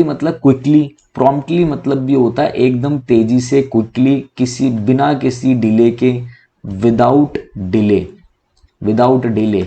मतलब quickly, promptly मतलब भी होता है एकदम तेजी से, क्विकली, किसी बिना किसी डिले के, without delay, without delay.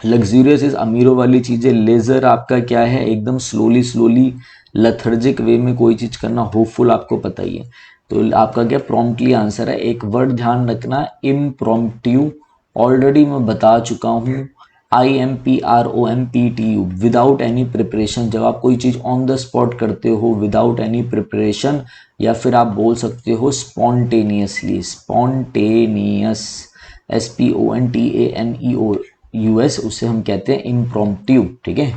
Luxurious is अमीरों वाली चीजें। लेजर आपका क्या है, एकदम स्लोली स्लोली लथर्जिक वे में कोई चीज करना। होपफुल आपको पता ही है, तो आपका क्या प्रॉम्प्टली आंसर है। एक वर्ड ध्यान रखना, इम्प्रॉम्प्ट्यू, ऑलरेडी मैं बता चुका हूँ। IMPROMPTU, without any preparation. जब आप कोई चीज ऑन द स्पॉट करते हो विदाउट एनी प्रिपरेशन, या फिर आप बोल सकते हो स्पॉन्टेनियसली, स्पॉन्टेनियस, SPONTANEOUS, उसे हम कहते हैं इम्प्रॉम्प्ट्यू। ठीक है,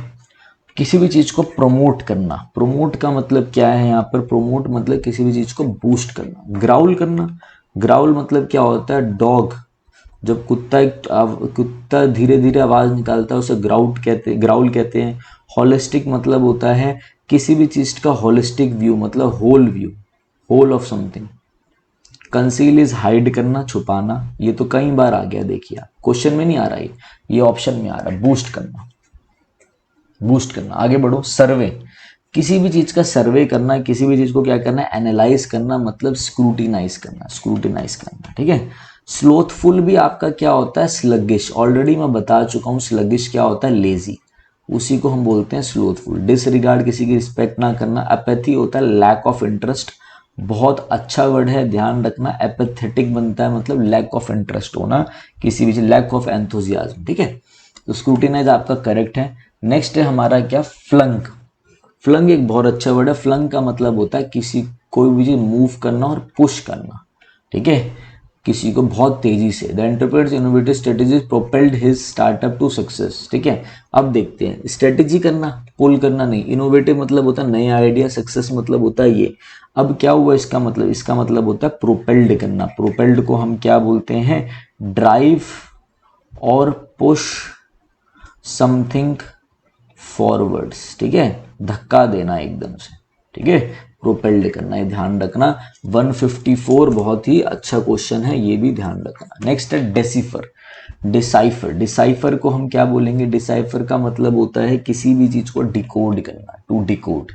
किसी भी चीज को प्रमोट करना। प्रमोट का मतलब क्या है यहाँ पर, प्रमोट मतलब किसी भी चीज को बूस्ट करना। ग्राउल करना, ग्राउल मतलब क्या होता है, डॉग, जब कुत्ता धीरे धीरे आवाज निकालता है उसे ग्राउल कहते हैं। होलिस्टिक मतलब होता है किसी भी चीज का होलिस्टिक व्यू, मतलब whole view, whole of something. Conceal is hide करना, छुपाना। ये तो कई बार आ गया, देखिए आप क्वेश्चन में नहीं आ रहा है, ये ऑप्शन में आ रहा है, बूस्ट करना, बूस्ट करना। आगे बढ़ो, सर्वे, किसी भी चीज का सर्वे करना, किसी भी चीज को क्या करना है, एनालाइज करना, मतलब स्क्रूटिनाइज करना, स्क्रूटिनाइज करना। ठीक है, स्लोथफुल भी आपका क्या होता है, स्लगिश। ऑलरेडी मैं बता चुका हूं, स्लगिश क्या होता है, लेजी, उसी को हम बोलते हैं स्लोथफुल। डिसरिगार्ड, किसी की रिस्पेक्ट ना करना। एपैथी होता है लैक ऑफ इंटरेस्ट, बहुत अच्छा वर्ड है, ध्यान रखना। एपैथेटिक बनता है मतलब लैक ऑफ इंटरेस्ट होना किसी भी, लैक ऑफ एंथुजियाज्म। ठीक है, तो स्क्रूटिनाइज आपका करेक्ट है। नेक्स्ट है हमारा क्या, फ्लंक। फ्लंक एक बहुत अच्छा वर्ड है। फ्लंक का मतलब होता है किसी, कोई भी चीज मूव करना और पुश करना। ठीक है, किसी को बहुत तेजी से। The entrepreneurs innovative strategies propelled his startup to success. ठीक है, अब देखते हैं, स्ट्रेटेजी करना, पुल करना नहीं। इनोवेटिव मतलब होता है नए आइडिया, सक्सेस मतलब होता है ये। अब क्या हुआ इसका मतलब, इसका मतलब होता है प्रोपेल्ड करना। प्रोपेल्ड को हम क्या बोलते हैं, ड्राइव और पुश समथिंग फॉरवर्ड्स। ठीक है, धक्का देना एकदम से। ठीक है, प्रोपेल्ड करना, ये ध्यान रखना। 154 बहुत ही अच्छा क्वेश्चन है, ये भी ध्यान रखना। नेक्स्ट है डेसिफर, डिसाइफर। डिसाइफर को हम क्या बोलेंगे, डिसाइफर का मतलब होता है किसी भी चीज को डिकोड करना, टू डिकोड।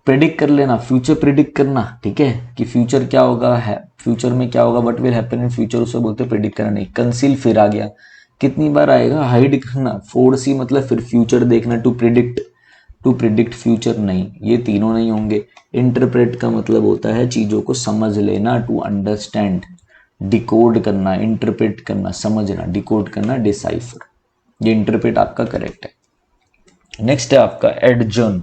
प्रेडिक्ट कर लेना, फ्यूचर प्रेडिक्ट करना। ठीक है, कि फ्यूचर क्या होगा है, फ्यूचर में क्या होगा, what will happen in future, उसे बोलते हैं प्रेडिक्ट करना। नहीं, कंसील फिर आ गया, कितनी बार आएगा, हाइड करना। फोरसी मतलब फिर फ्यूचर देखना, to predict, to predict future नहीं, ये तीनों नहीं होंगे। इंटरप्रेट का मतलब होता है चीजों को समझ लेना, टू अंडरस्टैंड। डिकोड करना, इंटरप्रेट करना, समझना, डिकोड करना, डिसाइफर। ये इंटरप्रेट आपका करेक्ट है। नेक्स्ट है आपका एडजर्न।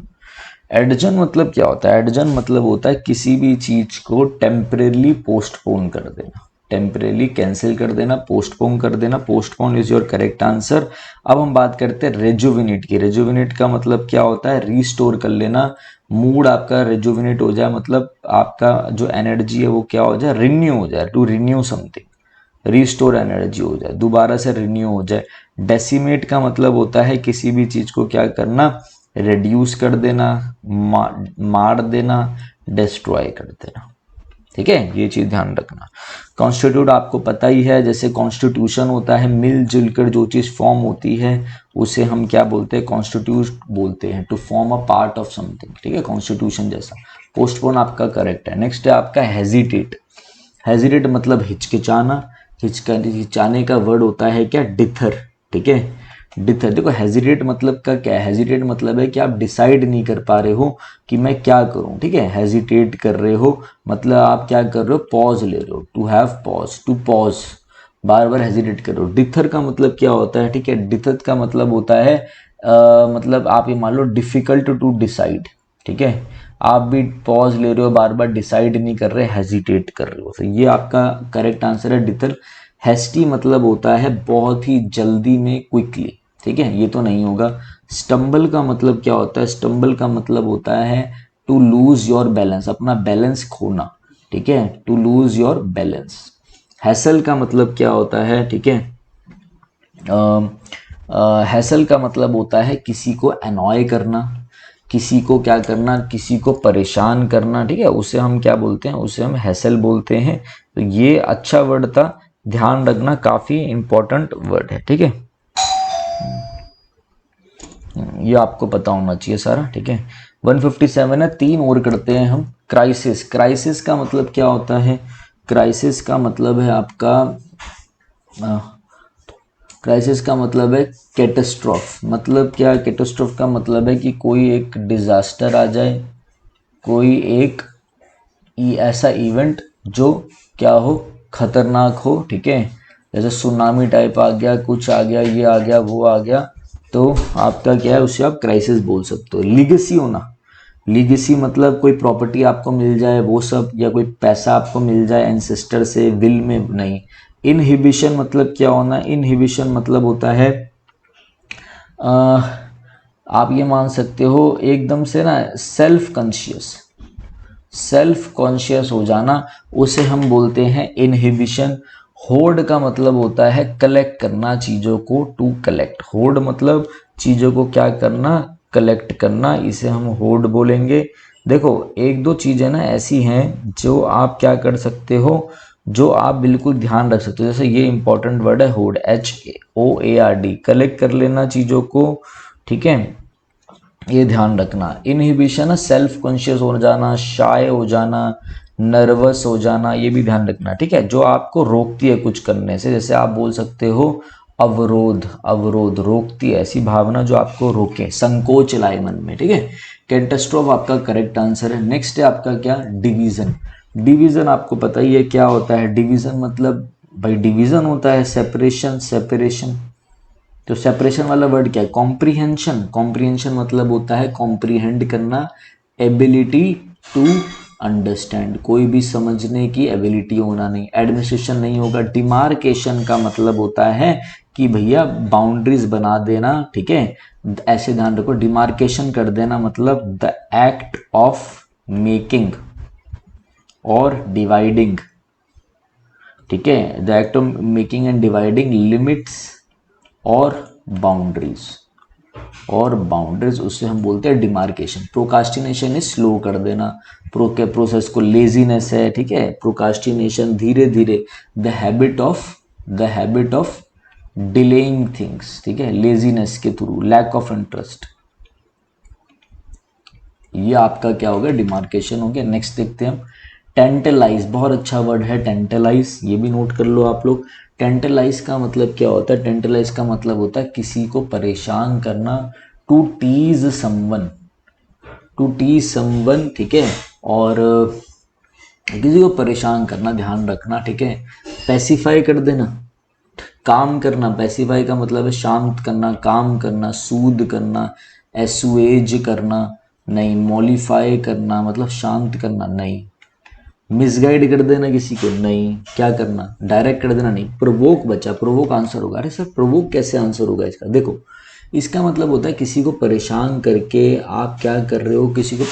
एडजर्न मतलब क्या होता है, एडजर्न मतलब होता है किसी भी चीज को टेम्परेली पोस्टपोन कर देना, टेम्परेली कैंसिल कर देना, पोस्टपोन कर देना। Postpone is your correct answer. अब हम बात करते हैं रेजुविनेट की। रेजुविनेट का मतलब क्या होता है, रीस्टोर कर लेना। मूड आपका रेजुविनेट हो जाए, मतलब आपका जो एनर्जी है वो क्या हो जाए, रिन्यू हो जाए, to renew something, restore energy हो जाए, दोबारा से रिन्यू हो जाए। डेसिमेट का मतलब होता है किसी भी चीज को क्या करना, रिड्यूस कर देना, मार देना, डिस्ट्रॉय कर देना। ठीक है, ये चीज ध्यान रखना। कॉन्स्टिट्यूट आपको पता ही है, जैसे कॉन्स्टिट्यूशन होता है मिलजुल कर जो चीज फॉर्म होती है उसे हम क्या बोलते हैं, कॉन्स्टिट्यूट बोलते हैं, to form a part of something. ठीक है, कॉन्स्टिट्यूशन जैसा। पोस्टपोन आपका करेक्ट है। नेक्स्ट है आपका हेजिटेट। हेजिटेट मतलब हिचकिचाना, हिचकिचाने का वर्ड होता है क्या, डिथर। ठीक है, डिथर। देखो हेजिटेट मतलब का क्या है, हेजिटेट मतलब है कि आप डिसाइड नहीं कर पा रहे हो कि मैं क्या करूं। ठीक है, हेजिटेट कर रहे हो मतलब आप क्या कर रहे हो, पॉज ले रहे हो, to have pause, to pause, बार बार हेजिटेट कर रहे हो। डिथर का मतलब क्या होता है, ठीक है, डिथर का मतलब होता है मतलब आप ये मान लो डिफिकल्ट टू डिसाइड। ठीक है, आप भी पॉज ले रहे हो, बार बार डिसाइड नहीं कर रहे, हेजिटेट कर रहे हो, तो ये आपका करेक्ट आंसर है, डिथर। हेस्टी मतलब होता है बहुत ही जल्दी में, क्विकली। ठीक है, ये तो नहीं होगा। स्टम्बल का मतलब क्या होता है, स्टम्बल का मतलब होता है टू लूज योर बैलेंस, अपना बैलेंस खोना। ठीक है, to lose your balance. Hassle का मतलब क्या होता है, ठीक है, हैसल का मतलब होता है किसी को अनॉय करना, किसी को क्या करना, किसी को परेशान करना। ठीक है, उसे हम क्या बोलते हैं, उसे हम हैसल बोलते हैं। तो ये अच्छा वर्ड था, ध्यान रखना, काफी इंपॉर्टेंट वर्ड है। ठीक है, ये आपको पता होना चाहिए सारा, ठीक है। 157 है, 3 और करते हैं हम। क्राइसिस, क्राइसिस का मतलब क्या होता है? क्राइसिस का मतलब है आपका क्राइसिस का मतलब है कैटास्ट्रॉफ। मतलब क्या? कैटास्ट्रॉफ का मतलब है कि कोई एक डिजास्टर आ जाए, कोई एक ऐसा इवेंट जो क्या हो, खतरनाक हो, ठीक है। जैसे सुनामी टाइप आ गया, कुछ आ गया, ये आ गया, वो आ गया, तो आपका क्या है, उसे आप क्राइसिस बोल सकते हो। लीगेसी होना, लीगेसी मतलब कोई प्रॉपर्टी आपको मिल जाए वो सब, या कोई पैसा आपको मिल जाए एंसेस्टर से विल में, नहीं। इनहिबिशन मतलब क्या होना? इनहिबिशन मतलब होता है आप ये मान सकते हो एकदम से ना सेल्फ कॉन्शियस, सेल्फ कॉन्शियस हो जाना, उसे हम बोलते हैं इनहिबिशन। होर्ड का मतलब होता है कलेक्ट करना चीज़ों को, टू कलेक्ट। होर्ड मतलब चीज़ों को क्या करना? कलेक्ट करना, इसे हम होर्ड बोलेंगे। देखो एक दो चीज़ें ना ऐसी हैं जो आप क्या कर सकते हो, जो आप बिल्कुल ध्यान रख सकते हो। जैसे ये इंपॉर्टेंट वर्ड है होर्ड, HOARD, कलेक्ट कर लेना चीज़ों को, ठीक है। ये ध्यान रखना। इनहिबिशन है सेल्फ कॉन्शियस हो जाना, शाय हो जाना, नर्वस हो जाना, ये भी ध्यान रखना, ठीक है। जो आपको रोकती है कुछ करने से, जैसे आप बोल सकते हो अवरोध, अवरोध रोकती है, ऐसी भावना जो आपको रोके, संकोच लाए मन में, ठीक है। कैटास्ट्रोफ आपका करेक्ट आंसर है। नेक्स्ट है आपका क्या? डिवीजन। डिवीजन आपको पता ही है क्या होता है। डिवीजन मतलब भाई डिवीजन होता है सेपरेशन, सेपरेशन। तो सेपरेशन वाला वर्ड क्या है? कॉम्प्रीहेंशन। कॉम्प्रीहेंशन मतलब होता है कॉम्प्रीहेंड करना, एबिलिटी टू अंडरस्टैंड, कोई भी समझने की एबिलिटी होना, नहीं। एडमिनिस्ट्रेशन नहीं होगा। डिमार्केशन का मतलब होता है कि भैया बाउंड्रीज बना देना, ठीक है। ऐसे ध्यान रखो, डिमार्केशन कर देना मतलब द एक्ट ऑफ मेकिंग और डिवाइडिंग, ठीक है। The act of making and dividing limits और बाउंड्रीज, और बाउंड्रीज उससे हम बोलते हैं डिमार्केशन। प्रोकास्टिनेशन इज स्लो कर देना, प्रोसेस को, लेजीनेस है, ठीक है। प्रोकास्टिनेशन धीरे धीरे, the habit of delaying things, ठीक है, लेजीनेस के थ्रू, लैक ऑफ इंटरेस्ट, ये आपका क्या हो गया? डिमार्केशन हो गया। नेक्स्ट देखते हैं हम, टेंटलाइज। बहुत अच्छा वर्ड है टेंटलाइज, ये भी नोट कर लो आप लोग। टेंटलाइज का मतलब क्या होता है? टेंटलाइज का मतलब होता है किसी को परेशान करना, to tease someone, to tease someone, ठीक है। और किसी को परेशान करना, ध्यान रखना, ठीक है। पैसिफाई कर देना, काम करना। पैसिफाई का मतलब है शांत करना, काम करना, सूद करना, एसुएज करना, नहीं। मॉलिफाई करना मतलब शांत करना, नहीं। मिसगाइड कर देना किसी को, नहीं। क्या करना? डायरेक्ट कर देना, नहीं। प्रोवोक बचा, प्रोवोक आंसर होगा। अरे सर प्रोवोक कैसे आंसर होगा इसका? देखो इसका मतलब होता है किसी को परेशान करके आप क्या कर रहे हो, किसी को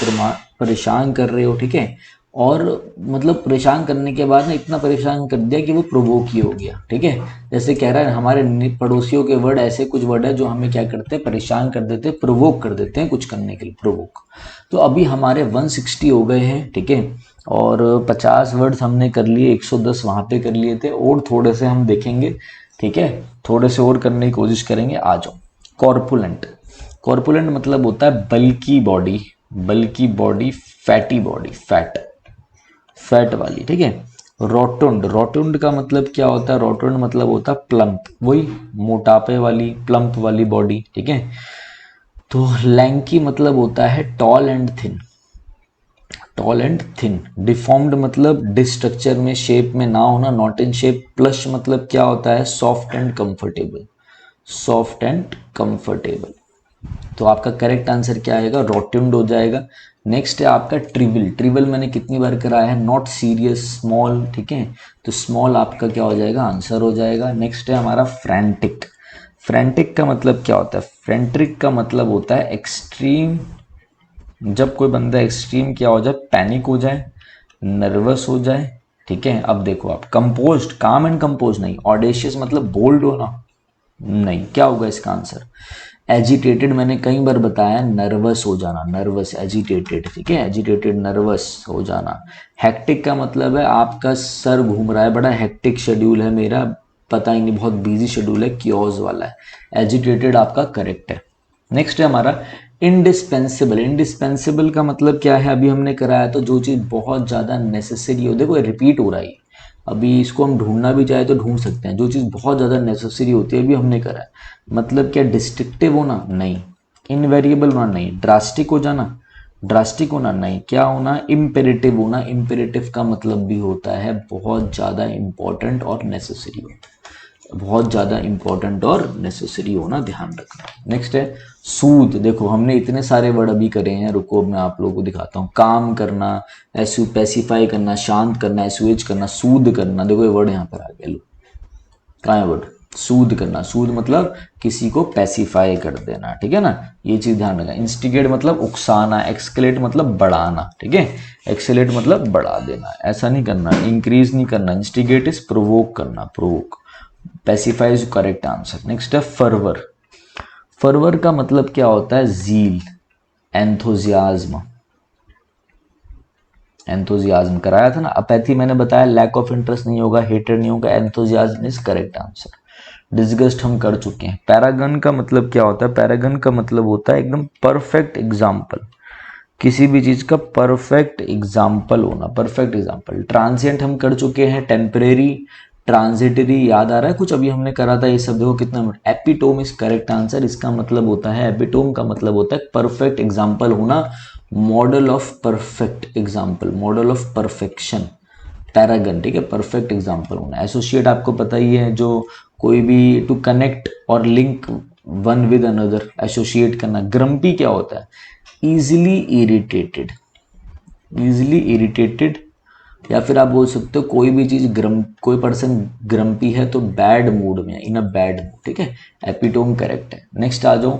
परेशान कर रहे हो, ठीक है। और मतलब परेशान करने के बाद ना इतना परेशान कर दिया कि वो प्रोवोक ही हो गया, ठीक है। जैसे कह रहा है हमारे पड़ोसियों के वर्ड, ऐसे कुछ वर्ड है जो हमें क्या करते हैं, परेशान कर देते हैं, प्रोवोक कर देते हैं कुछ करने के लिए, प्रोवोक। तो अभी हमारे 160 हो गए हैं, ठीक है। और 50 वर्ड्स हमने कर लिए, 110 वहाँ पे कर लिए थे, और थोड़े से हम देखेंगे, ठीक है। थोड़े से और करने की कोशिश करेंगे। आ जाओ। कॉर्पुलेंट। कॉर्पुलेंट मतलब होता है bulky body, bulky body, fatty body, fat, fat वाली, ठीक है। रोटुंड, रोटुंड का मतलब क्या होता है? रोटुंड मतलब होता है प्लम्प, वही मोटापे वाली, प्लम्प वाली बॉडी, ठीक है। तो लैंकी मतलब होता है tall and thin, tall and thin. Deformed मतलब डिस्ट्रक्चर में, शेप में ना होना, नॉट इन शेप। प्लश मतलब क्या होता है? Soft and comfortable, soft and comfortable. तो आपका करेक्ट आंसर क्या आएगा? रोट्यूंड हो जाएगा। नेक्स्ट है आपका ट्रिविल। ट्रिविल मैंने कितनी बार कराया है? नॉट सीरियस, स्मॉल, ठीक है। तो स्मॉल आपका क्या हो जाएगा? आंसर हो जाएगा। नेक्स्ट है हमारा फ्रैंटिक। फ्रैंटिक का मतलब क्या होता है? फ्रैंटिक का मतलब होता है एक्सट्रीम, जब कोई बंदा एक्सट्रीम क्या हो जाए, पैनिक हो जाए, नर्वस हो जाए, ठीक है। अब देखो आप, कंपोज्ड, काम एंड कंपोज नहीं। ऑडेशियस मतलब बोल्ड होना, नहीं। क्या होगा इसका आंसर? एजिटेटेड, मैंने कई बार बताया, नर्वस हो जाना, नर्वस, एजिटेटेड, ठीक है। एजिटेटेड, नर्वस हो जाना। हेक्टिक का मतलब है आपका सर घूम रहा है, बड़ा हेक्टिक शेड्यूल है मेरा, पता ही नहीं, बहुत बिजी शेड्यूल है, क्योज वाला है। एजिटेटेड आपका करेक्ट है। नेक्स्ट है हमारा इंडिस्पेंसिबल। इंडिस्पेंसिबल का मतलब क्या है, अभी हमने कराया तो जो चीज़ बहुत ज़्यादा नेसेसरी हो, देखो रिपीट हो रहा है, अभी इसको हम ढूंढना भी चाहे तो ढूंढ सकते हैं। जो चीज़ बहुत ज़्यादा नेसेसरी होती है अभी हमने करा है, मतलब क्या डिस्ट्रिक्टिव होना नहीं, इनवेरिएबल होना नहीं, ड्रास्टिक हो जाना, ड्रास्टिक होना नहीं, क्या होना इम्पेरेटिव होना। इम्पेरेटिव का मतलब भी होता है बहुत ज़्यादा इंपॉर्टेंट और नेसेसरी होता है, बहुत ज़्यादा इंपॉर्टेंट और नेसेसरी होना ध्यान रखना। नेक्स्ट है सूद। देखो हमने इतने सारे वर्ड अभी करे हैं, रुको मैं आप लोगों को दिखाता हूँ। काम करना, एसयू पैसिफाई करना, शांत करना, एसयूएच करना, सूद करना। देखो ये वर्ड यहाँ पर आ गया, लो कहाँ है वर्ड, सूद करना। सूद मतलब किसी को पैसिफाई कर देना, ठीक है ना, ये चीज ध्यान रखना। इंस्टिगेट मतलब उकसाना, एक्सकेलेट मतलब बढ़ाना, ठीक है, एक्सेलेट मतलब बढ़ा देना, ऐसा नहीं करना, इंक्रीज नहीं करना। इंस्टिगेट इज प्रोवोक करना, provoke. Pacify is correct answer. Next है फर्वर। फर्वर का मतलब क्या होता है, जील, एंथुजियाज्म। एंथुजियाज्म कराया था ना, अपैथी मैंने बताया लैक ऑफ इंटरेस्ट नहीं होगा, हेटेड नहीं होगा, enthusiasm is correct answer. Disgust हम कर चुके हैं। पैरागन का मतलब क्या होता है, पैरागन का मतलब होता है एकदम परफेक्ट एग्जाम्पल, किसी भी चीज का परफेक्ट एग्जाम्पल होना, परफेक्ट एग्जाम्पल। ट्रांसिएंट हम कर चुके हैं, टेम्परेरी, ट्रांजिटरी याद आ रहा है कुछ अभी हमने करा था ये सब, देखो कितना minute. Epitome is correct answer. इसका मतलब होता है, एपिटोम का मतलब होता है परफेक्ट एग्जाम्पल होना, model of perfect example, model of perfection, paragon, ठीक है, परफेक्ट एग्जाम्पल होना। एसोसिएट आपको पता ही है, जो कोई भी टू कनेक्ट और link one with another, associate करना। ग्रम्पी क्या होता है, इजिली इरिटेटेड, इजिली इरिटेटेड, या फिर आप बोल सकते हो कोई भी चीज कोई पर्सन ग्रम्पी है तो बैड मूड में, इन अ बैड मूड, ठीक है, एपिटोम करेक्ट है। नेक्स्ट आ जाओ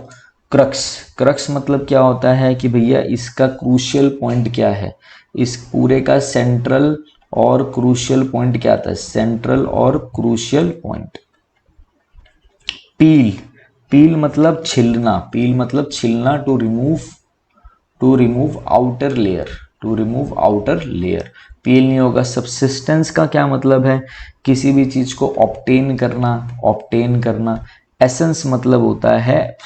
क्रक्स। क्रक्स मतलब क्या होता है कि भैया इसका क्रूशियल पॉइंट क्या है, इस पूरे का सेंट्रल और क्रूशियल पॉइंट क्या आता है, सेंट्रल और क्रूशियल पॉइंट। पील, पील मतलब छिलना, पील मतलब छिलना, to remove outer layer, to remove outer layer. Peel नहीं होगा। सब्सिस्टेंस का क्या मतलब है, किसी भी चीज को ऑब्टेन करना, ऑब्टेन करना। एसेंस मतलब होता है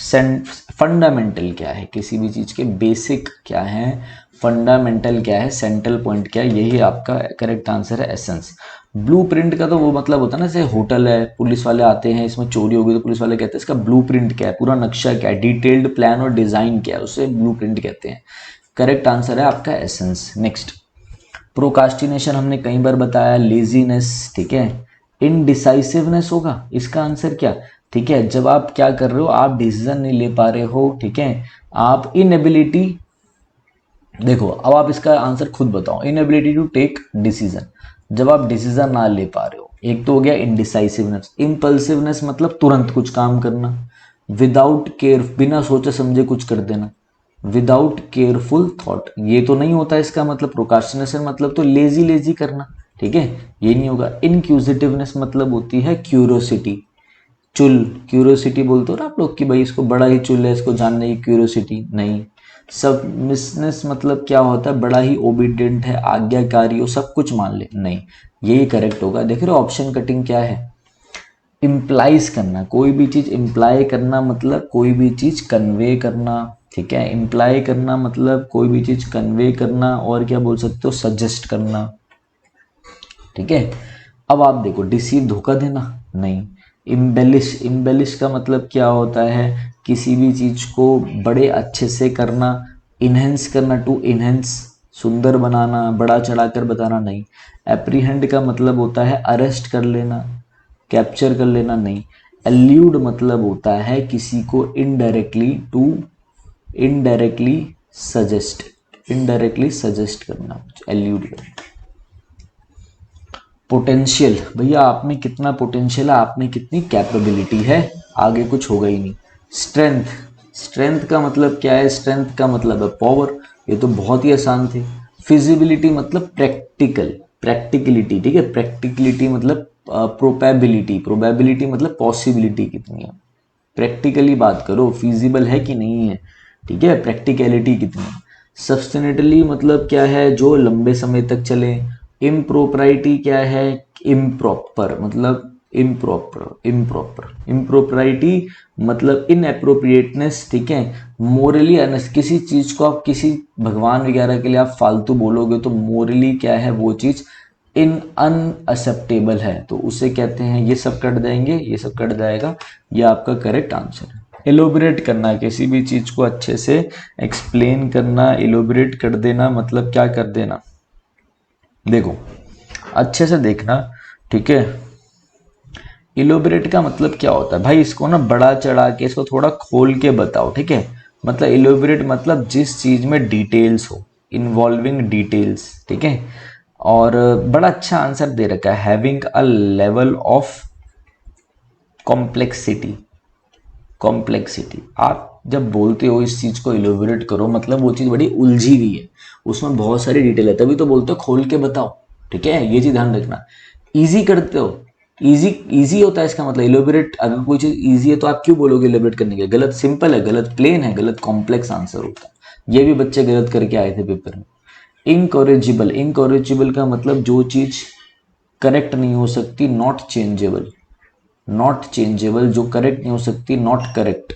फंडामेंटल क्या है, किसी भी चीज के बेसिक क्या है, फंडामेंटल क्या है, सेंट्रल पॉइंट क्या है, यही आपका करेक्ट आंसर है एसेंस। ब्लूप्रिंट का तो वो मतलब होता है ना, जैसे होटल है, पुलिस वाले आते हैं, इसमें चोरी होगी तो पुलिस वाले कहते हैं इसका ब्लूप्रिंट क्या है, पूरा नक्शा क्या है, डिटेल्ड प्लान और डिजाइन क्या है, उसे ब्लूप्रिंट कहते हैं। करेक्ट आंसर है आपका एसेंस। नेक्स्ट प्रोकास्टिनेशन हमने कई बार बताया, लेजीनेस, ठीक है। इनडिसाइसिवनेस होगा इसका आंसर क्या, ठीक है, जब आप क्या कर रहे हो, आप डिसीजन नहीं ले पा रहे हो, ठीक है, आप इनएबिलिटी। देखो अब आप इसका आंसर खुद बताओ, इनएबिलिटी टू टेक डिसीजन, जब आप डिसीजन ना ले पा रहे हो। एक तो हो गया इनडिसाइसिवनेस। इम्पल्सिवनेस मतलब तुरंत कुछ काम करना, विदाउट केयर, बिना सोचे समझे कुछ कर देना, विदाउट केयरफुल थॉट, ये तो नहीं होता इसका मतलब। प्रोकास्टिनेशन मतलब तो लेजी लेजी करना, ठीक है, ये नहीं होगा। इनक्यूजिटिवनेस मतलब होती है क्यूरोसिटी, चुल, क्यूरियोसिटी बोलते हो ना आप लोग कि भाई इसको बड़ा ही चुल है, इसको जानने की क्यूरियोसिटी नहीं। सबमिसनेस मतलब क्या होता है, बड़ा ही ओबीडियंट है, आज्ञाकारी हो, सब कुछ मान ले, नहीं, यही करेक्ट होगा। देख रहे हो ऑप्शन कटिंग क्या है, इम्प्लाइज करना, कोई भी चीज इम्प्लाई करना मतलब कोई भी चीज कन्वे करना, ठीक है, इम्प्लाई करना मतलब कोई भी चीज कन्वे करना, और क्या बोल सकते हो, सजेस्ट करना, ठीक है। अब आप देखो डिसीव, धोखा देना नहीं। इम्बेलिश, इम्बेलिश का मतलब क्या होता है, किसी भी चीज को बड़े अच्छे से करना, इनहेंस करना, टू इनहेंस, सुंदर बनाना, बड़ा चढ़ाकर बताना, नहीं। एप्रीहेंड का मतलब होता है अरेस्ट कर लेना, कैप्चर कर लेना, नहीं। एल्यूड मतलब होता है किसी को indirectly, to indirectly suggest, indirectly suggest करना, एल्यूड करना। पोटेंशियल, भैया आप में कितना पोटेंशियल है, आप में कितनी कैपेबिलिटी है, आगे कुछ होगा ही नहीं। स्ट्रेंथ, स्ट्रेंथ का मतलब क्या है, स्ट्रेंथ का मतलब है पावर, ये तो बहुत ही आसान थे। फिजिबिलिटी मतलब प्रैक्टिकल, प्रैक्टिकलिटी, ठीक है, प्रैक्टिकलिटी मतलब प्रोबेबिलिटी, प्रोबेबिलिटी मतलब पॉसिबिलिटी कितनी है, प्रैक्टिकली बात करो, फिजिबल है कि नहीं है, ठीक है, प्रैक्टिकलिटी कितनी है। सस्टेनेटली मतलब क्या है, जो लंबे समय तक चले। इम्प्रोपराइटी क्या है, इम्प्रॉपर मतलब इम्प्रॉपर इम्प्रॉपर इम्प्रॉपरिटी मतलब इनएप्रोप्रिएटनेस, ठीक है। मोरली किसी चीज को आप किसी भगवान वगैरह के लिए आप फालतू बोलोगे तो मोरली क्या है वो चीज इन अनएक्सेप्टेबल है, तो उसे कहते हैं, ये सब कट जाएंगे, ये सब कट जाएगा, ये आपका करेक्ट आंसर है। एलोबरेट करना, किसी भी चीज को अच्छे से एक्सप्लेन करना, एलोबरेट कर देना मतलब क्या कर देना, देखो अच्छे से देखना, ठीक है। इलोबरेट का मतलब क्या होता है भाई, इसको ना बड़ा चढ़ा के इसको थोड़ा खोल के बताओ, ठीक है। मतलब इलोबरेट मतलब जिस चीज में डिटेल्स हो, इन्वॉल्विंग डिटेल्स, ठीक है। और बड़ा अच्छा आंसर दे रखा है, having a level of complexity. Complexity, आप जब बोलते हो इस चीज को इलोबरेट करो मतलब वो चीज बड़ी उलझी हुई है, उसमें बहुत सारी डिटेल है, तभी तो बोलते हो खोल के बताओ, ठीक है। ये चीज ध्यान रखना। इजी करते हो, इजी इजी होता है इसका मतलब इलोबरेट, अगर कोई चीज इजी है तो आप क्यों बोलोगे इलोबरेट करने के, गलत सिंपल है, गलत प्लेन है, गलत कॉम्प्लेक्स आंसर होता है। ये भी बच्चे गलत करके आए थे पेपर में। इनकॉरेजिबल, इनकॉरेजिबल का मतलब जो चीज करेक्ट नहीं हो सकती, नॉट चेंजेबल, नॉट चेंजेबल जो करेक्ट नहीं हो सकती, नॉट करेक्ट,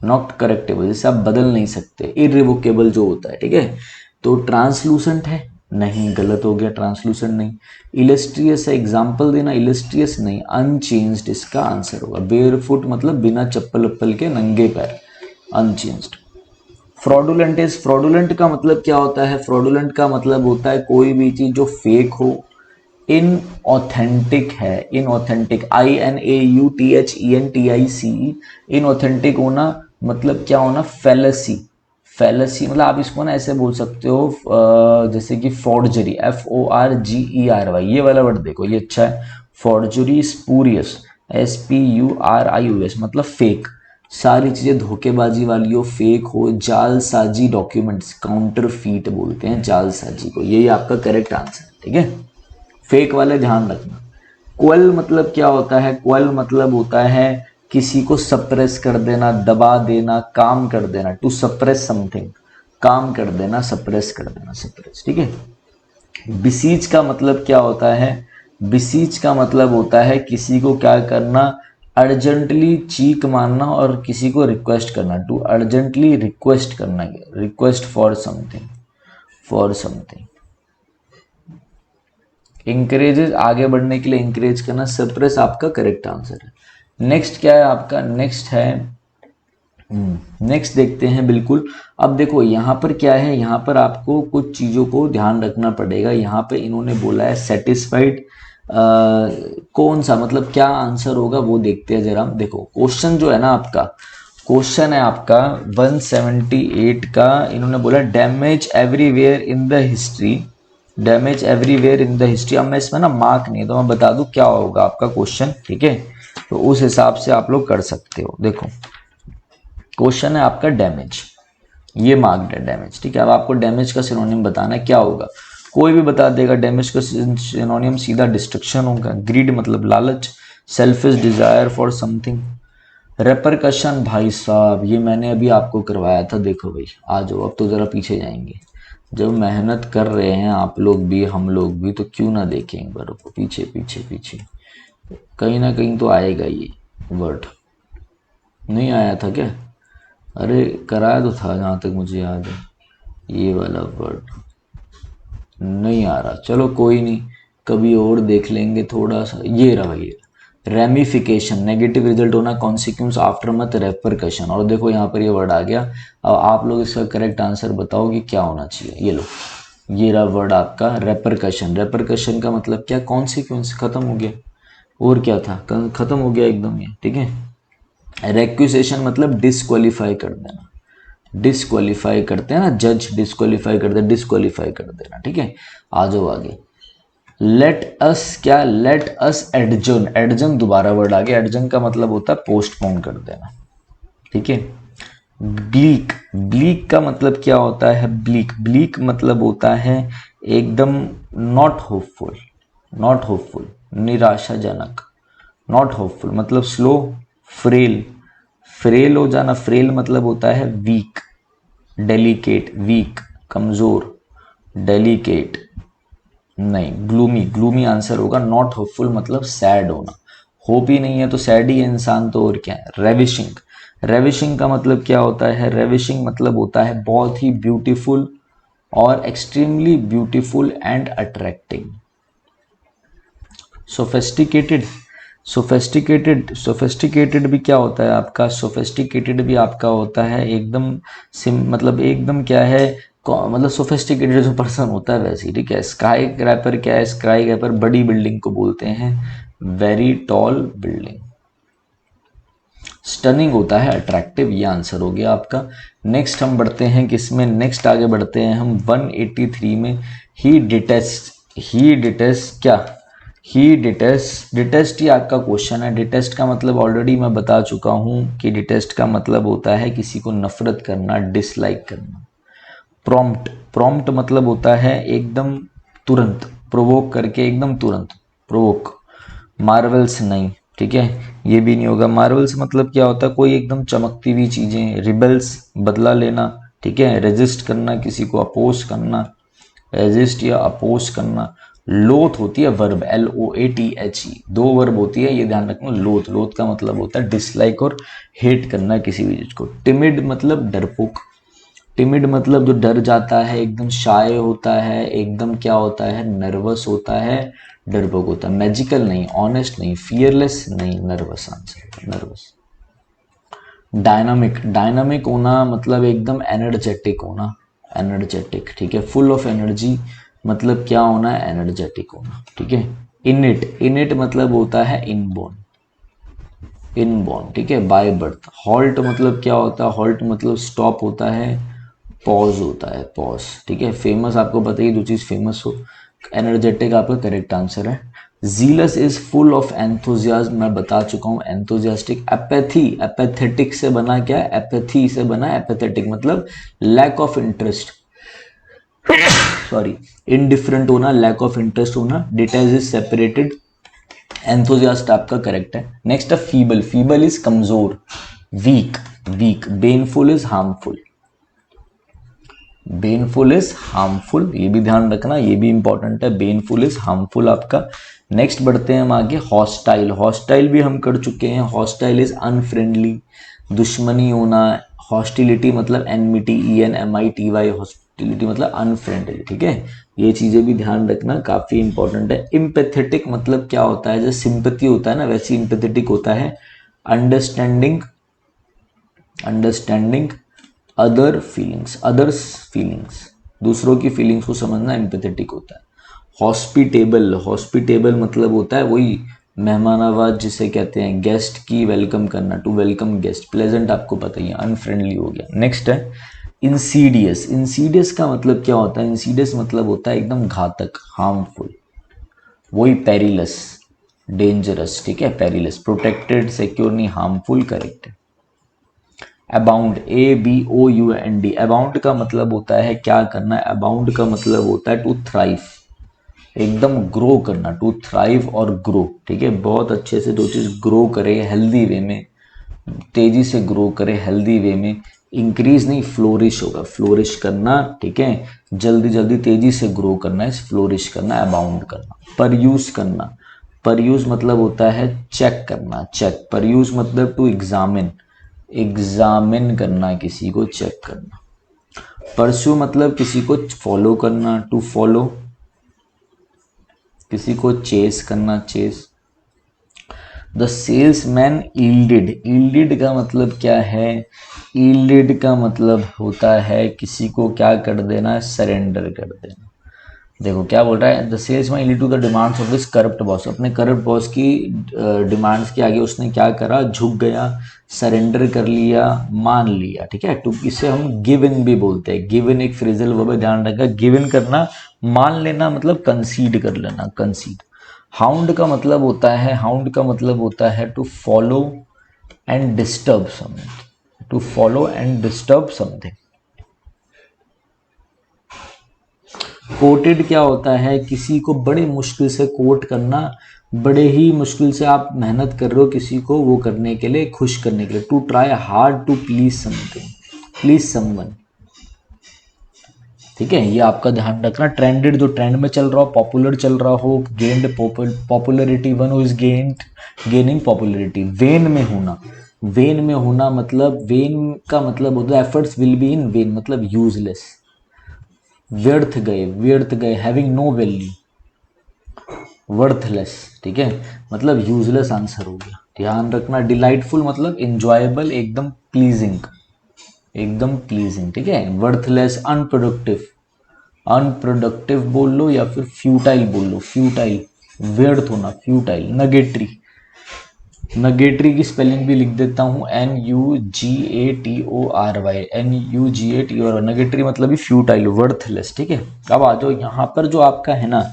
नॉट करेक्टेबल जैसे आप बदल नहीं सकते, इरिवोकेबल जो होता है, ठीक है। तो ट्रांसलूसेंट है, नहीं गलत हो गया, ट्रांसलूसेंट नहीं। इलस्ट्रियस है, एग्जाम्पल देना, इलस्ट्रियस नहीं, अनचेंज्ड इसका आंसर होगा। बेयरफुट मतलब बिना चप्पल उप्पल के नंगे पैर, अनचेंज्ड। फ्रॉडुलेंट इज, फ्रॉडुलेंट का मतलब क्या होता है, फ्रॉडुलेंट का मतलब होता है कोई भी चीज जो फेक हो, इन ऑथेंटिक है, इन ऑथेंटिक, INAUTHENTIC, इन ऑथेंटिक होना मतलब क्या होना, फेलसी, फेलसी मतलब आप इसको ना ऐसे बोल सकते हो जैसे कि फॉर्जरी, FORGERY, ये वाला वर्ड देखो ये अच्छा है, फॉर्जरी, स्पूरियस, SPURIUS मतलब फेक, सारी चीजें धोखेबाजी वाली हो, फेक हो, जालसाजी डॉक्यूमेंट्स, काउंटर फीट बोलते हैं जालसाजी को, यही आपका करेक्ट आंसर, ठीक है। फेक वाले ध्यान रखना। क्वेल मतलब क्या होता है, क्वेल मतलब होता है किसी को सप्रेस कर देना, दबा देना, काम कर देना, टू सप्रेस समथिंग, काम कर देना, सप्रेस कर देना, सप्रेस, ठीक है। बिसीज का मतलब क्या होता है, बिसीज का मतलब होता है किसी को क्या करना, अर्जेंटली चीख मारना और किसी को रिक्वेस्ट करना, टू अर्जेंटली रिक्वेस्ट करना, request for something, for something. Encourages आगे बढ़ने के लिए इंकरेज करना, सप्रेस आपका करेक्ट आंसर है। नेक्स्ट क्या है आपका, नेक्स्ट है, नेक्स्ट देखते हैं बिल्कुल। अब देखो यहाँ पर क्या है, यहाँ पर आपको कुछ चीज़ों को ध्यान रखना पड़ेगा। यहाँ पे इन्होंने बोला है सेटिस्फाइड, कौन सा मतलब क्या आंसर होगा वो देखते हैं जरा। देखो क्वेश्चन जो है ना आपका, क्वेश्चन है आपका 178 का, इन्होंने बोला damage everywhere in the history, damage everywhere in the history. अब मैं इसमें ना मार्क नहीं तो मैं बता दूं क्या होगा आपका क्वेश्चन, ठीक है। तो उस हिसाब से आप लोग कर सकते हो। देखो क्वेश्चन है आपका डैमेज, ये मार्क्ड है डैमेज, ठीक है। अब आपको डैमेज का सिनोनिम बताना है, क्या होगा, कोई भी बता देगा। डैमेज का सिनोनिम सीधा डिस्ट्रक्शन होगा। ग्रीड मतलब लालच, selfish desire for something. Repercussion भाई साहब ये मैंने अभी आपको करवाया था, देखो भाई आ जाओ, अब तो जरा पीछे जाएंगे। जब मेहनत कर रहे हैं आप लोग भी हम लोग भी तो क्यों ना देखें एक बार, पीछे पीछे पीछे, कहीं ना कहीं तो आएगा ये वर्ड। नहीं आया था क्या, अरे कराया तो था जहाँ तक मुझे याद है, ये वाला वर्ड नहीं आ रहा, चलो कोई नहीं, कभी और देख लेंगे थोड़ा सा। ये रहा, ये रेमिफिकेशन, नेगेटिव रिजल्ट होना, कॉन्सिक्वेंस आफ्टर मत रेपरकशन। और देखो यहाँ पर ये वर्ड आ गया। अब आप लोग इसका करेक्ट आंसर बताओ कि क्या होना चाहिए। ये लो, ये रहा वर्ड आपका रेपरकशन। रेपरकशन का मतलब क्या, कॉन्सिक्वेंस, खत्म हो गया, और क्या था, खत्म हो गया एकदम ये, ठीक है। रेक्यूसेशन मतलब डिस्क्वालीफाई कर देना, डिस्क्वालीफाई करते हैं ना, जज डिस्क्वालीफाई करते हैं, डिस्क्वालीफाई कर देना, ठीक है। आ जाओ आगे। लेट अस, क्या, लेट अस एडजर्न, एडजर्न दोबारा वर्ड आ गया। एडजर्न का मतलब होता है पोस्टपोन कर देना, ठीक है। ब्लीक, ब्लीक का मतलब क्या होता है, ब्लीक, ब्लीक मतलब होता है एकदम नॉट होपफुल, नॉट होपफुल, निराशाजनक। नॉट होपफुल मतलब स्लो, फ्रेल, फ्रेल हो जाना, फ्रेल मतलब होता है वीक, डेलिकेट, वीक, कमजोर, डेलिकेट, नहीं, ग्लूमी, ग्लूमी आंसर होगा। नॉट होपफुल मतलब सैड होना, होप ही नहीं है तो सैड ही है इंसान तो, और क्या है। रेविशिंग, रेविशिंग का मतलब क्या होता है? रेविशिंग मतलब होता है बहुत ही ब्यूटीफुल और extremely beautiful and attracting. Sophisticated, sophisticated भी क्या होता है आपका? सोफेस्टिकेटेड भी आपका होता है एकदम मतलब एकदम क्या है, मतलब सोफेस्टिकेटेड जो पर्सन होता है वैसे ही, ठीक है। स्काई क्रैपर क्या है? स्काई क्रैपर बड़ी बिल्डिंग को बोलते हैं, वेरी टॉल बिल्डिंग। स्टनिंग होता है अट्रैक्टिव, ये आंसर हो गया आपका। नेक्स्ट हम बढ़ते हैं किसमें? नेक्स्ट आगे बढ़ते हैं हम 183 में। ही डिटेस्ट क्या? ही डिटेस्ट ही आपका क्वेश्चन है। डिटेस्ट का मतलब ऑलरेडी मैं बता चुका हूं कि डिटेस्ट का मतलब होता है किसी को नफरत करना, डिसलाइक करना। प्रॉम्प्ट, प्रॉम्प्ट मतलब होता है एकदम तुरंत, प्रोवोक करके एकदम तुरंत, प्रोवोक। मार्वल्स नहीं, ठीक है, ये भी नहीं होगा। मार्वल्स मतलब क्या होता है? कोई एकदम चमकती हुई चीजें। रिबल्स बदला लेना, ठीक है, रेजिस्ट करना, किसी को अपोज करना, रेजिस्ट या अपोज करना। लोथ होती है वर्ब, LOATHE, दो वर्ब होती है, ये ध्यान रखना। लोथ, लोथ का मतलब होता है डिसलाइक और हेट करना किसी भी चीज को। टिमिड मतलब डरपोक, टिमिड मतलब जो डर जाता है, एकदम शाय होता है, एकदम क्या होता है, नर्वस होता है, डरपोक होता है। मैजिकल नहीं, ऑनेस्ट नहीं, फियरलेस नहीं, nervous answer, nervous. Dynamic, dynamic होना मतलब एकदम एनर्जेटिक होना, एनर्जेटिक, ठीक है, फुल ऑफ एनर्जी मतलब क्या होना है? एनर्जेटिक होना, ठीक है। इनिट, इनिट मतलब होता है इनबोर्न, इनबॉर्न, ठीक है, बाय बर्थ। हॉल्ट मतलब क्या होता है? हॉल्ट मतलब स्टॉप होता है, पॉज होता है, पॉज, ठीक है। फेमस आपको बताइए जो चीज फेमस हो। एनर्जेटिक आपका करेक्ट आंसर है। Jealous is full of enthusiasm, मैं बता चुका हूं, एंथुजियास्टिक। एपैथी, एपैथेटिक से बना क्या है? एपैथी से बना एपैथेटिक मतलब lack of interest, sorry, indifferent होना, लैक ऑफ इंटरेस्ट होना। डिटेच इज सेपरेटेड, एंथुजियास्ट आपका करेक्ट है। नेक्स्ट है फीबल, फीबल इज कमजोर, weak, weak. Baneful is harmful, baneful is harmful, ये भी ध्यान रखना, ये भी इंपॉर्टेंट है। बेनफुल इज हार्मफुल आपका। नेक्स्ट बढ़ते हैं हम आगे। हॉस्टाइल, हॉस्टाइल भी हम कर चुके हैं। हॉस्टाइल इज अनफ्रेंडली, दुश्मनी होना। हॉस्टिलिटी मतलब एनमिटी, ENMITY, हॉस्टिलिटी मतलब अनफ्रेंडली, ठीक है। ये चीजें भी ध्यान रखना, काफी इंपॉर्टेंट है। इम्पेथेटिक मतलब क्या होता है? जैसे सिंपैथी होता है ना, वैसे इम्पेथेटिक होता है understanding, understanding other feelings, others feelings, दूसरों की फीलिंग्स को समझना एम्पैथेटिक होता है। हॉस्पिटेबल, हॉस्पिटेबल मतलब होता है वही मेहमानवाज जिसे कहते हैं, गेस्ट की वेलकम करना, टू वेलकम गेस्ट। प्लेजेंट आपको पता ही है, अनफ्रेंडली हो गया। नेक्स्ट है इंसीडियस, इंसीडियस का मतलब क्या होता है? इंसीडियस मतलब होता है एकदम घातक, हार्मफुल, वही पेरिलस, डेंजरस, ठीक है, पेरिलस। प्रोटेक्टेड, सिक्योर नहीं, हार्मफुल, करेक्ट है। अबाउंड, ABOUND, अबाउंड का मतलब होता है क्या करना है? अबाउंड का मतलब होता है टू थ्राइव, एकदम ग्रो करना, टू थ्राइव और ग्रो, ठीक है, बहुत अच्छे से जो चीज ग्रो करे हेल्दी वे में, तेजी से ग्रो करे हेल्दी वे में। इंक्रीज नहीं, फ्लोरिश होगा, फ्लोरिश करना, ठीक है, जल्दी जल्दी तेजी से ग्रो करना है, फ्लोरिश करना, अबाउंड करना। पर यूज करना, पर यूज मतलब होता है चेक करना, चेक। पर यूज मतलब टू एग्जामिन, एग्जामिन करना, किसी को चेक करना। परस्यू मतलब किसी को फॉलो करना, टू फॉलो, किसी को चेस करना, chase. The salesman yielded, yielded का मतलब क्या है? ईल्डेड का मतलब होता है किसी को क्या कर देना? सरेंडर कर देना। देखो क्या बोल रहा है, the salesman yielded to the demands of this corrupt boss, अपने करप्ट बॉस की डिमांड्स के आगे उसने क्या करा? झुक गया, सरेंडर कर लिया, मान लिया, ठीक है। टू, इसे हम गिव इन भी बोलते हैं। गिव इन एक फ्रेजल वर्ब है, ध्यान रखा। गिव इन करना, मान लेना मतलब कंसीड कर लेना, कंसीड। हाउंड का मतलब होता है, हाउंड का मतलब होता है to follow and disturb something, to follow and disturb something. Coated क्या होता है? किसी को बड़ी मुश्किल से कोट करना, बड़े ही मुश्किल से आप मेहनत कर रहे हो किसी को वो करने के लिए, खुश करने के लिए। To try hard to please something, please someone. ठीक है, ये आपका ध्यान रखना। ट्रेंडेड, जो ट्रेंड में चल रहा हो, पॉपुलर चल रहा हो, gained popularity, one who is gaining popularity. When में होना, वेन में होना मतलब, वेन का मतलब होता है efforts will be in when, मतलब यूजलेस, व्यर्थ गए, व्यर्थ गए, हैविंग नो वैल्यू, वर्थलेस, ठीक है, मतलब यूजलेस आंसर हो गया, ध्यान रखना। डिलाइटफुल मतलब इंजॉयबल, एकदम प्लीजिंग, एकदम प्लीजिंग, ठीक है। वर्थलेस, अनप्रोडक्टिव, अनप्रोडक्टिव बोल लो या फिर फ्यूटाइल बोल लो, फ्यूटाइल, व्यर्थ होना, फ्यूटाइल। नगेटरी, नगेटरी की स्पेलिंग भी लिख देता हूँ, NUGATORY, NUGATORY, नगेटरी मतलब भी फ्यूटाइल, वर्थलेस, ठीक है। अब आ जाओ यहाँ पर, जो आपका है ना,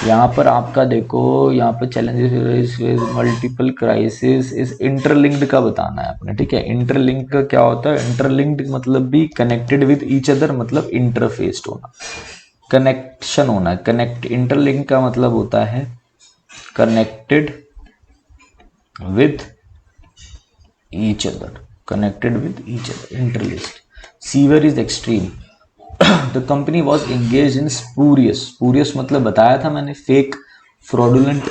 यहाँ पर आपका देखो, यहाँ पर चैलेंजेस, मल्टीपल क्राइसिस, इस इंटरलिंक्ड का बताना है आपने, ठीक है। इंटरलिंक्ड का क्या होता है? इंटरलिंक्ड मतलब भी कनेक्टेड विद ईच अदर, मतलब इंटरफेस्ड होना, कनेक्शन होना, कनेक्ट। इंटरलिंक का मतलब होता है connected with each other, connected with each other, interlaced. Severe is extreme. The company was engaged in spurious, spurious मतलब बताया था मैंने, फेक, fraudulent,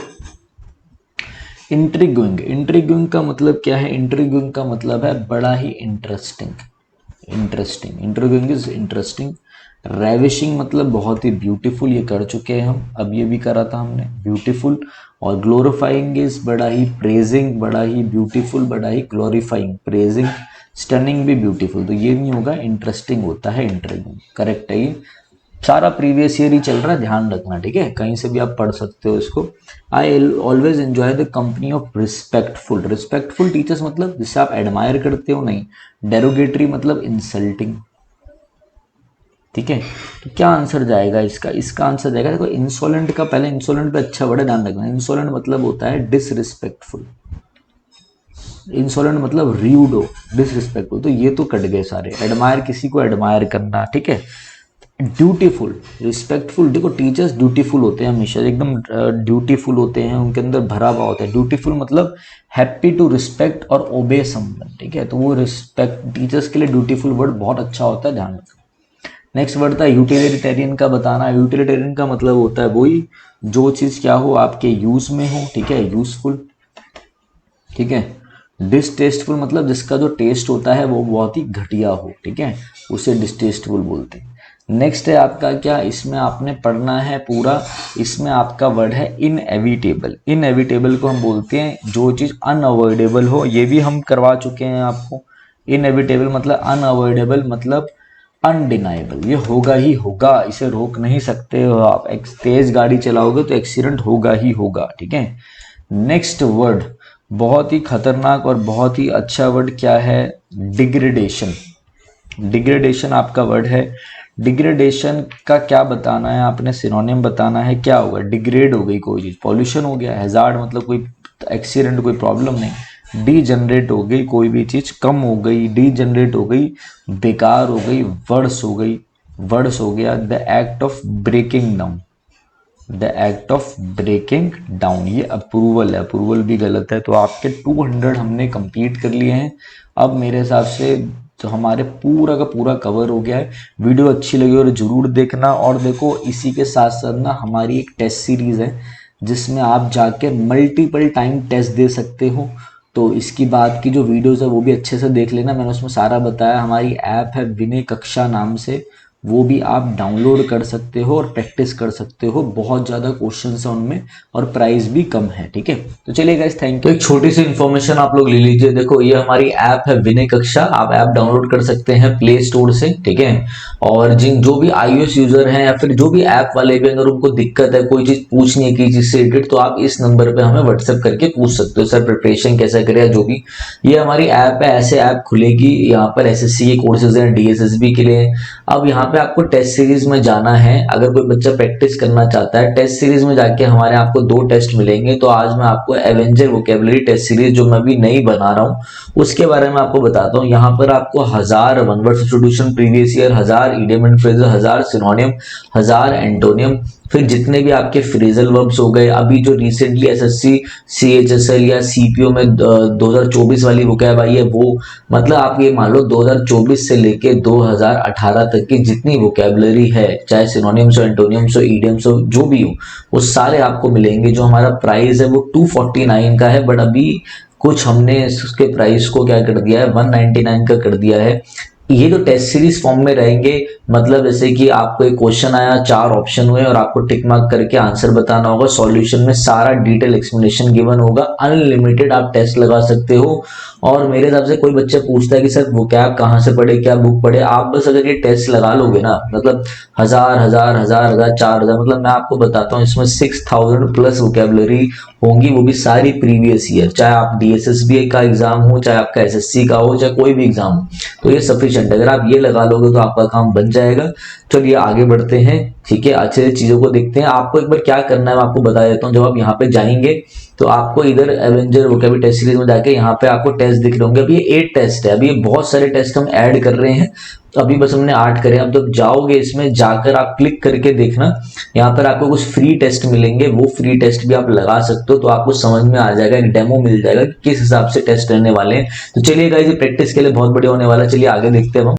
intriguing, intriguing का मतलब क्या है? intriguing का मतलब है बड़ा ही interesting, interesting, intriguing is interesting. Ravishing मतलब बहुत ही ब्यूटीफुल, ये कर चुके हैं हम, अब ये भी करा था हमने, ब्यूटीफुल। और ग्लोरीफाइंग इज बड़ा ही प्रेजिंग, बड़ा ही ब्यूटीफुल, बड़ा ही ग्लोरीफाइंग, प्रेजिंग। स्टनिंग भी ब्यूटीफुल, तो ये नहीं होगा, इंटरेस्टिंग होता है, इंट्रीगिंग, करेक्ट है ये। सारा प्रीवियस ईयर ही चल रहा है, ध्यान रखना, ठीक है, कहीं से भी आप पढ़ सकते हो इसको। I always enjoy the company of respectful, respectful teachers मतलब जिससे आप एडमायर करते हो, नहीं। डेरोगेटरी मतलब इंसल्टिंग, ठीक है। तो क्या आंसर जाएगा इसका? इसका आंसर जाएगा, देखो इंसोलेंट का, पहले इंसोलेंट पे अच्छा वर्ड ध्यान रखना। इंसोलेंट मतलब होता है डिसरिस्पेक्टफुल, इंसोलेंट मतलब र्यूड हो, डिसरिस्पेक्टफुल, तो ये तो कट गए सारे। एडमायर, किसी को एडमायर करना, ठीक है। ड्यूटीफुल, रिस्पेक्टफुल, देखो टीचर्स ड्यूटीफुल होते हैं हमेशा, एकदम ड्यूटीफुल होते हैं, उनके अंदर भरा हुआ होता है। ड्यूटीफुल मतलब हैप्पी टू रिस्पेक्ट और ओबे समवन, ठीक है, तो वो रिस्पेक्ट, टीचर्स के लिए ड्यूटीफुल वर्ड बहुत अच्छा होता है, ध्यान रखना। नेक्स्ट वर्ड था यूटिलिटेरियन का बताना। यूटिलिटेरियन का मतलब होता है वही, जो चीज क्या हो, आपके यूज में हो, ठीक है, यूजफुल, ठीक है। डिसटेस्टफुल मतलब जिसका जो टेस्ट होता है वो बहुत ही घटिया हो, ठीक है, उसे डिसटेस्टफुल बोलते हैं। नेक्स्ट है आपका क्या, इसमें आपने पढ़ना है पूरा, इसमें आपका वर्ड है इनएविटेबल। इनएविटेबल को हम बोलते हैं जो चीज अनअवॉइडेबल हो, ये भी हम करवा चुके हैं आपको। इनएविटेबल मतलब अनअवॉइडेबल, मतलब अनडिनाइबल, ये होगा ही होगा, इसे रोक नहीं सकते हो आप। एक तेज गाड़ी चलाओगे तो एक्सीडेंट होगा ही होगा, ठीक है। नेक्स्ट वर्ड बहुत ही खतरनाक और बहुत ही अच्छा वर्ड क्या है? डिग्रेडेशन। डिग्रेडेशन आपका वर्ड है। डिग्रेडेशन का क्या बताना है आपने? सिनोनिम बताना है, क्या होगा? डिग्रेड हो गई कोई चीज, पॉल्यूशन हो गया। हैजार्ड मतलब कोई एक्सीडेंट, कोई प्रॉब्लम नहीं। डीजनरेट हो गई कोई भी चीज, कम हो गई, डीजनरेट हो गई, बेकार हो गई, वर्स हो गई, वर्स हो गया। The act of breaking down, the act of breaking down, ये अप्रूवल है, अप्रूवल भी गलत है। तो आपके 200 हमने कंप्लीट कर लिए हैं। अब मेरे हिसाब से तो हमारे पूरा का पूरा कवर हो गया है। वीडियो अच्छी लगी और जरूर देखना। और देखो इसी के साथ साथ ना हमारी एक टेस्ट सीरीज है जिसमें आप जाके मल्टीपल टाइम टेस्ट दे सकते हो। तो इसकी बात की जो वीडियोस है वो भी अच्छे से देख लेना, मैंने उसमें सारा बताया। हमारी ऐप है विनय कक्षा नाम से, वो भी आप डाउनलोड कर सकते हो और प्रैक्टिस कर सकते हो। बहुत ज़्यादा क्वेश्चंस हैं उनमें और प्राइस भी कम है, ठीक है। तो चलिए गाइस, थैंक यू। एक छोटी सी इन्फॉर्मेशन आप लोग ले लीजिए। देखो ये हमारी ऐप है विनय कक्षा, आप ऐप डाउनलोड कर सकते हैं प्ले स्टोर से, ठीक है। और जो भी iOS यूजर हैं या फिर जो भी ऐप वाले भी, अगर उनको दिक्कत है, कोई चीज पूछनी है किसी चीज से रिलेटेड, तो आप इस नंबर पे हमें व्हाट्सएप करके पूछ सकते हो, सर प्रिपरेशन कैसा करें या जो भी। ये हमारी ऐप है, ऐसे ऐप खुलेगी। यहाँ पर एसएससी के कोर्सेज हैं, डीएसएसबी के लिए। अब यहाँ पे आपको टेस्ट सीरीज में जाना है। अगर कोई बच्चा प्रैक्टिस करना चाहता है, टेस्ट सीरीज में जाके हमारे आपको 2 टेस्ट मिलेंगे। तो आज मैं आपको एवेंजर वोकेबलरी टेस्ट सीरीज, जो मैं भी नई बना रहा हूँ, उसके बारे में आपको बताता हूँ। यहाँ पर आपको 1000 one word substitution previous year, 1000 idiom and phrases, 1000 सिनोनियम, 1000 antonym, फिर जितने भी आपके फ्रेजल वर्ब्स हो गए, अभी जो रिसेंटली एसएससी सीएचएसएल या सीपीओ में 2024 वाली वोकैब आई है वो, मतलब आप ये मान लो 2024 से लेके 2018 तक की जितनी वोकैबलरी है, चाहे सिनोनिम्स हो, एंटोनिम्स हो, ईडियम्स हो, जो भी हो, वो सारे आपको मिलेंगे। जो हमारा प्राइस है वो 249 का है, बट अभी कुछ हमने उसके प्राइस को क्या कर दिया है, 199 का कर दिया है। ये तो टेस्ट सीरीज फॉर्म में रहेंगे, मतलब जैसे कि आपको एक क्वेश्चन आया, 4 ऑप्शन हुए और आपको टिक मार्क करके आंसर बताना होगा। सॉल्यूशन में सारा डिटेल एक्सप्लेनेशन गिवन होगा, अनलिमिटेड आप टेस्ट लगा सकते हो। और मेरे हिसाब से कोई बच्चा पूछता है कि सर वो क्या कहाँ से पढ़े, क्या बुक पढ़े, आप बस अगर ये टेस्ट लगा लोगे ना, मतलब 1000, 4000, मतलब मैं आपको बताता हूँ इसमें 6000 प्लस वोकेबलरी होंगी, वो भी सारी प्रीवियस ईयर, चाहे आप डीएसएसबी का एग्जाम हो, चाहे आपका एसएससी का हो, चाहे कोई भी एग्जाम हो, तो ये सफिशिएंट। अगर आप ये लगा लोगे तो आपका काम बन जाएगा। चलिए आगे बढ़ते हैं, ठीक है, अच्छे से चीजों को देखते हैं। आपको एक बार क्या करना है मैं आपको बता देता हूँ। जब आप यहाँ पे जाएंगे तो आपको इधर एवेंजर वोकैबुलरी टेस्ट सीरीज में जाके यहाँ पे आपको टेस्ट दिख रहे होंगे। अभी ये 8 टेस्ट है, अभी ये बहुत सारे टेस्ट हम ऐड कर रहे हैं, तो अभी बस हमने 8 करे। अब जब जाओगे इसमें जाकर आप क्लिक करके देखना, यहाँ पर आपको कुछ फ्री टेस्ट मिलेंगे, वो फ्री टेस्ट भी आप लगा सकते हो, तो आपको समझ में आ जाएगा, एक डेमो मिल जाएगा कि किस हिसाब से टेस्ट रहने वाले हैं। तो चलिए गाइस, ये प्रैक्टिस के लिए बहुत बढ़िया होने वाला है। चलिए आगे देखते हैं हम।